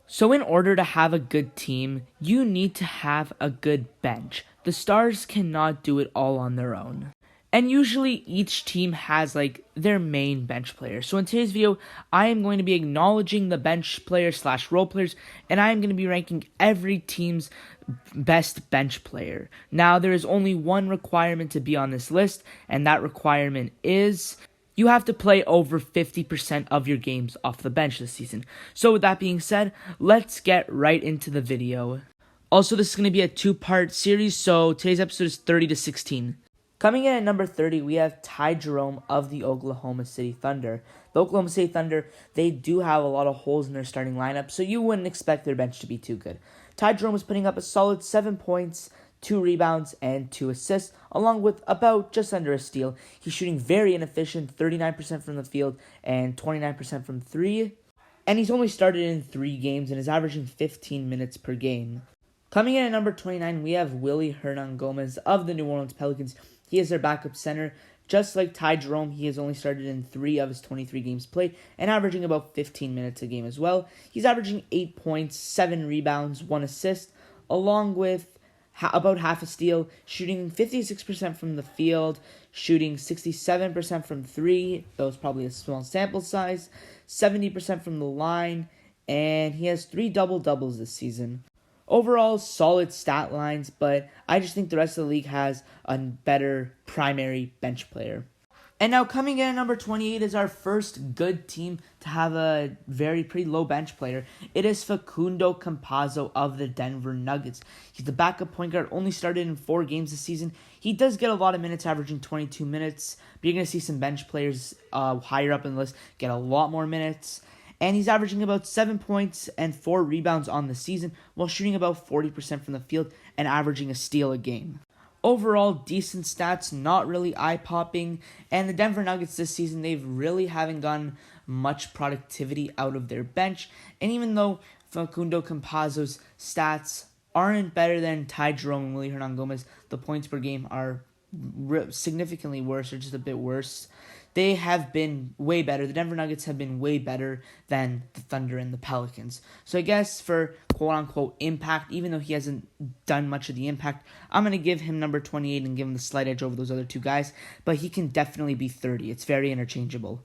So in order to have a good team, you need to have a good bench. The stars cannot do it all on their own. And usually each team has their main bench player. So in today's video, I am going to be acknowledging the bench players / role players, and I am going to be ranking every team's best bench player. Now there is only one requirement to be on this list, and that requirement is you have to play over 50% of your games off the bench this season. So with that being said, let's get right into the video. Also, this is going to be a two-part series, so today's episode is 30 to 16. Coming in at number 30, we have Tyrome of the Oklahoma City Thunder. The Oklahoma City Thunder, they do have a lot of holes in their starting lineup, so you wouldn't expect their bench to be too good. Tyrome was putting up a solid 7 points, 2 rebounds, and 2 assists, along with about just under a steal. He's shooting very inefficient, 39% from the field and 29% from 3. And he's only started in 3 games and is averaging 15 minutes per game. Coming in at number 29, we have Willy Hernangomez of the New Orleans Pelicans. He is their backup center. Just like Tyrome, he has only started in 3 of his 23 games played and averaging about 15 minutes a game as well. He's averaging 8 points, 7 rebounds, 1 assist, along with about half a steal, shooting 56% from the field, shooting 67% from 3, that was probably a small sample size, 70% from the line, and he has 3 double-doubles this season. Overall, solid stat lines, but I just think the rest of the league has a better primary bench player. And now coming in at number 28 is our first good team to have a pretty low bench player. It is Facundo Campazzo of the Denver Nuggets. He's the backup point guard, only started in 4 games this season. He does get a lot of minutes, averaging 22 minutes, but you're going to see some bench players higher up in the list get a lot more minutes. And he's averaging about 7 points and 4 rebounds on the season while shooting about 40% from the field and averaging a steal a game. Overall, decent stats, not really eye-popping. And the Denver Nuggets this season, they've really haven't gotten much productivity out of their bench. And even though Facundo Campazzo's stats aren't better than Tyrome and Willy Hernangomez, the points per game are significantly worse or just a bit worse. They have been way better. The Denver Nuggets have been way better than the Thunder and the Pelicans. So I guess for quote-unquote impact, even though he hasn't done much of the impact, I'm going to give him number 28 and give him the slight edge over those other 2 guys. But he can definitely be 30. It's very interchangeable.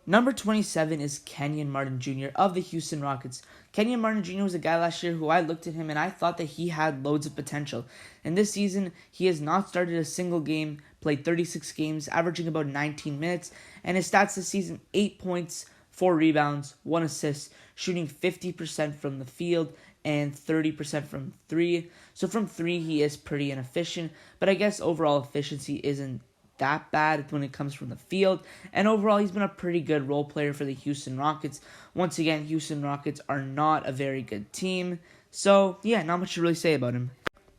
Number 27 is Kenyon Martin Jr. of the Houston Rockets. Kenyon Martin Jr. was a guy last year who I looked at him and I thought that he had loads of potential. And this season, he has not started a single game, played 36 games, averaging about 19 minutes. And his stats this season, 8 points, 4 rebounds, 1 assist, shooting 50% from the field and 30% from 3. So from 3, he is pretty inefficient. But I guess overall efficiency isn't that bad when it comes from the field. And overall, he's been a pretty good role player for the Houston Rockets. Once again, Houston Rockets are not a very good team. So, yeah, not much to really say about him.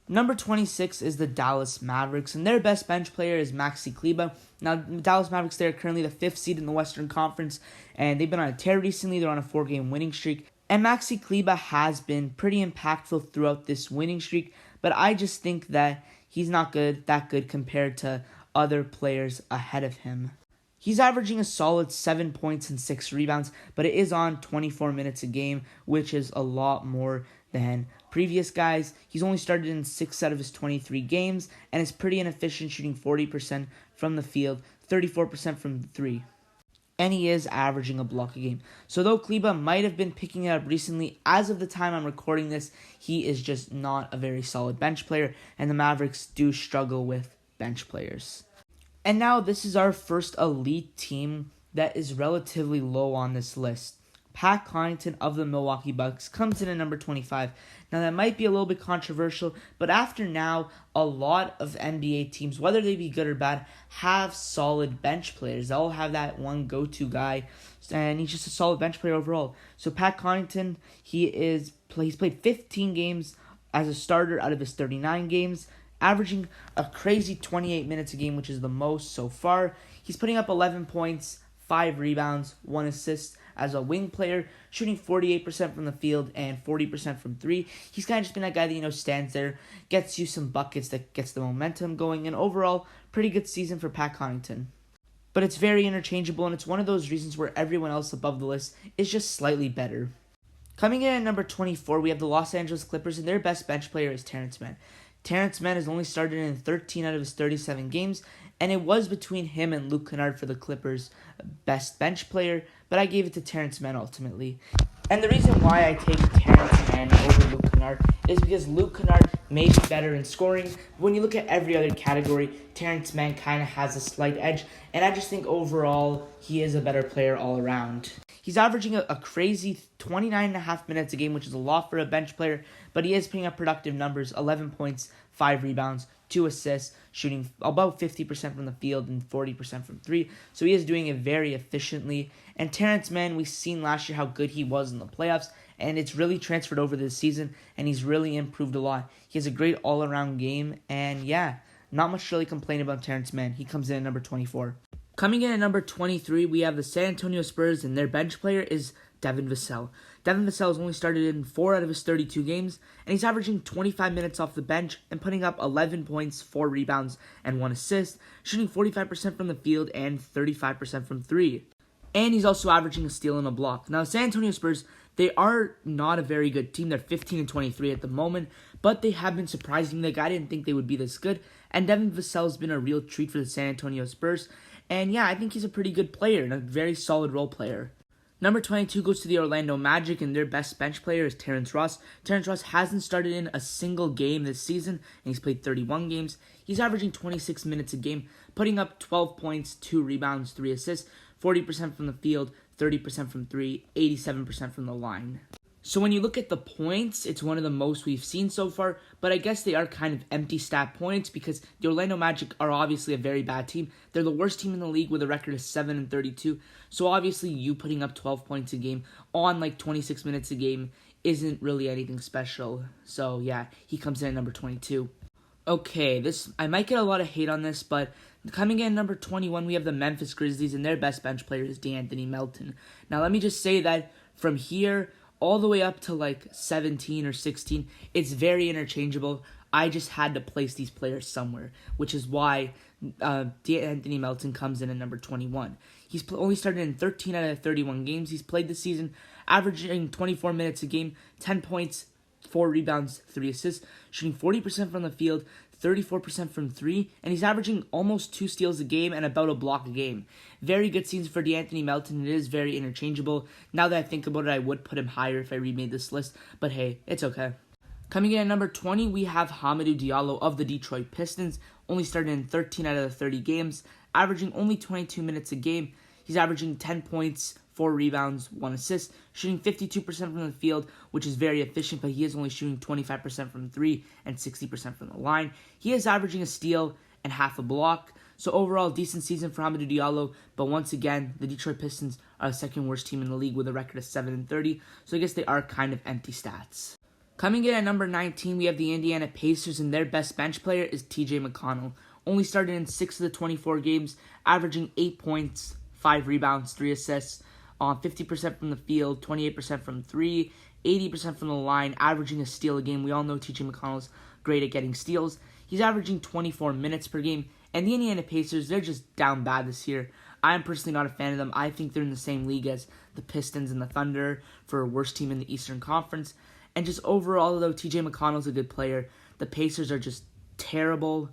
Number 26 is the Dallas Mavericks, and their best bench player is Maxi Kleber. Now, the Dallas Mavericks, they're currently the 5th seed in the Western Conference, and they've been on a tear recently. They're on a 4-game winning streak. And Maxi Kleber has been pretty impactful throughout this winning streak, but I just think that he's not that good compared to other players ahead of him. He's averaging a solid 7 points and 6 rebounds, but it is on 24 minutes a game, which is a lot more than previous guys. He's only started in 6 out of his 23 games, and is pretty inefficient, shooting 40% from the field, 34% from 3. And he is averaging a block a game. So though Kleber might have been picking it up recently, as of the time I'm recording this, he is just not a very solid bench player, and the Mavericks do struggle with bench players. And now this is our first elite team that is relatively low on this list. Pat Connaughton of the Milwaukee Bucks comes in at number 25. Now that might be a little bit controversial, but after now, a lot of NBA teams, whether they be good or bad, have solid bench players. They all have that one go-to guy, and he's just a solid bench player overall. So Pat Connaughton, he's played 15 games as a starter out of his 39 games, averaging a crazy 28 minutes a game, which is the most so far. He's putting up 11 points, 5 rebounds, 1 assist as a wing player, shooting 48% from the field and 40% from 3. He's kind of just been that guy that, stands there, gets you some buckets, that gets the momentum going, and overall, pretty good season for Pat Connaughton. But it's very interchangeable, and it's one of those reasons where everyone else above the list is just slightly better. Coming in at number 24, we have the Los Angeles Clippers, and their best bench player is Terrence Mann. Terrence Mann has only started in 13 out of his 37 games, and it was between him and Luke Kennard for the Clippers' best bench player, but I gave it to Terrence Mann ultimately. And the reason why I take Terrence Mann over Luke Kennard is because Luke Kennard may be better in scoring. When you look at every other category, Terrence Mann kind of has a slight edge, and I just think overall he is a better player all around. He's averaging a crazy 29.5 minutes a game, which is a lot for a bench player, but he is putting up productive numbers, 11 points, 5 rebounds, 2 assists, shooting about 50% from the field and 40% from 3. So he is doing it very efficiently. And Terrence Mann, we've seen last year how good he was in the playoffs, and it's really transferred over this season, and he's really improved a lot. He has a great all-around game, and yeah, not much to really complain about Terrence Mann. He comes in at number 24. Coming in at number 23, we have the San Antonio Spurs, and their bench player is Devin Vassell. Devin Vassell has only started in 4 out of his 32 games, and he's averaging 25 minutes off the bench and putting up 11 points, 4 rebounds, and 1 assist, shooting 45% from the field and 35% from 3. And he's also averaging a steal and a block. Now, San Antonio Spurs, they are not a very good team. They're 15-23 at the moment, but they have been surprising. Like, I didn't think they would be this good, and Devin Vassell has been a real treat for the San Antonio Spurs. And yeah, I think he's a pretty good player and a very solid role player. Number 22 goes to the Orlando Magic, and their best bench player is Terrence Ross. Terrence Ross hasn't started in a single game this season, and he's played 31 games. He's averaging 26 minutes a game, putting up 12 points, 2 rebounds, 3 assists, 40% from the field, 30% from 3, 87% from the line. So when you look at the points, it's one of the most we've seen so far, but I guess they are kind of empty stat points because the Orlando Magic are obviously a very bad team. They're the worst team in the league with a record of 7-32, so obviously you putting up 12 points a game on like 26 minutes a game isn't really anything special. So yeah, he comes in at number 22. Okay, I might get a lot of hate on this, but coming in at number 21, we have the Memphis Grizzlies, and their best bench player is D'Anthony Melton. Now let me just say that from here all the way up to like 17 or 16, it's very interchangeable. I just had to place these players somewhere, which is why D'Anthony Melton comes in at number 21. He's only started in 13 out of 31 games he's played this season, averaging 24 minutes a game, 10 points, 4 rebounds, 3 assists, shooting 40% from the field, 34% from 3, and he's averaging almost 2 steals a game and about a block a game. Very good season for D'Anthony Melton. It is very interchangeable. Now that I think about it, I would put him higher if I remade this list, but hey, it's okay. Coming in at number 20, we have Hamidou Diallo of the Detroit Pistons, only started in 13 out of the 30 games, averaging only 22 minutes a game. He's averaging 10 points, 4 rebounds, 1 assist, shooting 52% from the field, which is very efficient, but he is only shooting 25% from 3 and 60% from the line. He is averaging a steal and half a block. So overall, decent season for Hamidou Diallo, but once again, the Detroit Pistons are the second worst team in the league with a record of 7-30, so I guess they are kind of empty stats. Coming in at number 19, we have the Indiana Pacers, and their best bench player is TJ McConnell. Only started in 6 of the 24 games, averaging 8 points, 5 rebounds, 3 assists, on 50% from the field, 28% from 3, 80% from the line, averaging a steal a game. We all know TJ McConnell's great at getting steals. He's averaging 24 minutes per game, and the Indiana Pacers, they're just down bad this year. I am personally not a fan of them. I think they're in the same league as the Pistons and the Thunder for a worst team in the Eastern Conference. And just overall, though, TJ McConnell's a good player. The Pacers are just terrible.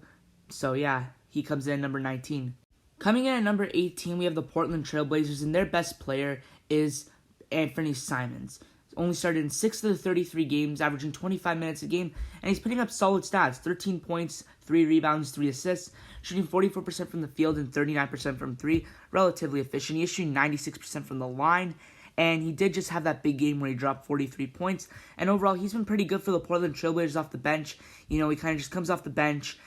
So yeah, he comes in at number 19. Coming in at number 18, we have the Portland Trailblazers, and their best player is Anthony Simons. Only started in 6 of the 33 games, averaging 25 minutes a game, and he's putting up solid stats, 13 points, 3 rebounds, 3 assists, shooting 44% from the field and 39% from 3, relatively efficient. He is shooting 96% from the line, and he did just have that big game where he dropped 43 points, and overall, he's been pretty good for the Portland Trailblazers off the bench. You know, he kind of just comes off the bench,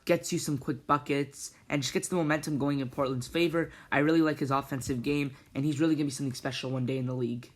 gets you some quick buckets, and just gets the momentum going in Portland's favor. I really like his offensive game, and he's really going to be something special one day in the league.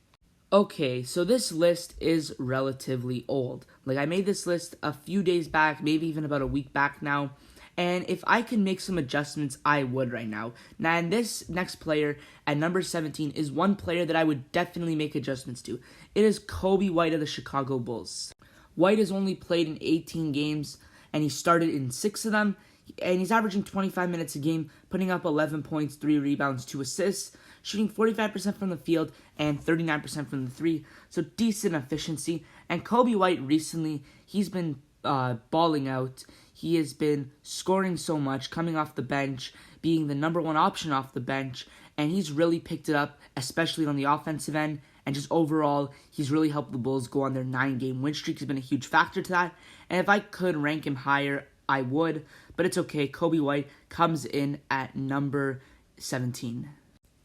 Okay, so this list is relatively old. Like, I made this list a few days back, maybe even about a week back now, and if I could make some adjustments, I would right now. Now, and this next player at number 17 is one player that I would definitely make adjustments to. It is Kobe White of the Chicago Bulls. White has only played in 18 games, and he started in 6 of them, and he's averaging 25 minutes a game, putting up 11 points, 3 rebounds, 2 assists, shooting 45% from the field and 39% from the three, so decent efficiency. And Coby White recently, he's been balling out. He has been scoring so much, coming off the bench, being the number one option off the bench, and he's really picked it up, especially on the offensive end, and just overall, he's really helped the Bulls go on their 9-game win streak. Has been a huge factor to that, and if I could rank him higher, I would, but it's okay. Coby White comes in at number 17.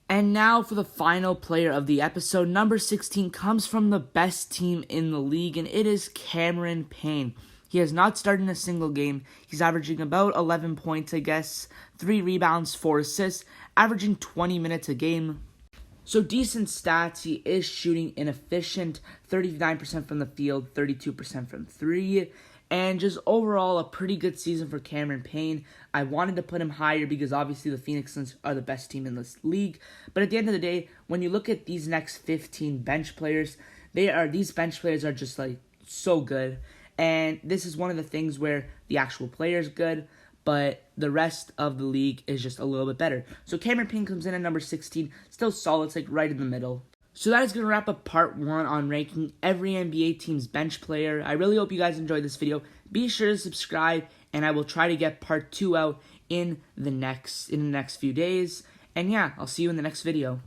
And now for the final player of the episode. Number 16 comes from the best team in the league, and it is Cameron Payne. He has not started in a single game. He's averaging about 11 points, 3 rebounds, 4 assists, averaging 20 minutes a game. So decent stats. He is shooting an efficient 39% from the field, 32% from 3. And just overall, a pretty good season for Cameron Payne. I wanted to put him higher because obviously the Phoenix Suns are the best team in this league. But at the end of the day, when you look at these next 15 bench players, these bench players are just so good. And this is one of the things where the actual player is good, but the rest of the league is just a little bit better. So Cameron Payne comes in at number 16, still solid, it's right in the middle. So that is going to wrap up part 1 on ranking every NBA team's bench player. I really hope you guys enjoyed this video. Be sure to subscribe, and I will try to get part 2 out in the next few days. And yeah, I'll see you in the next video.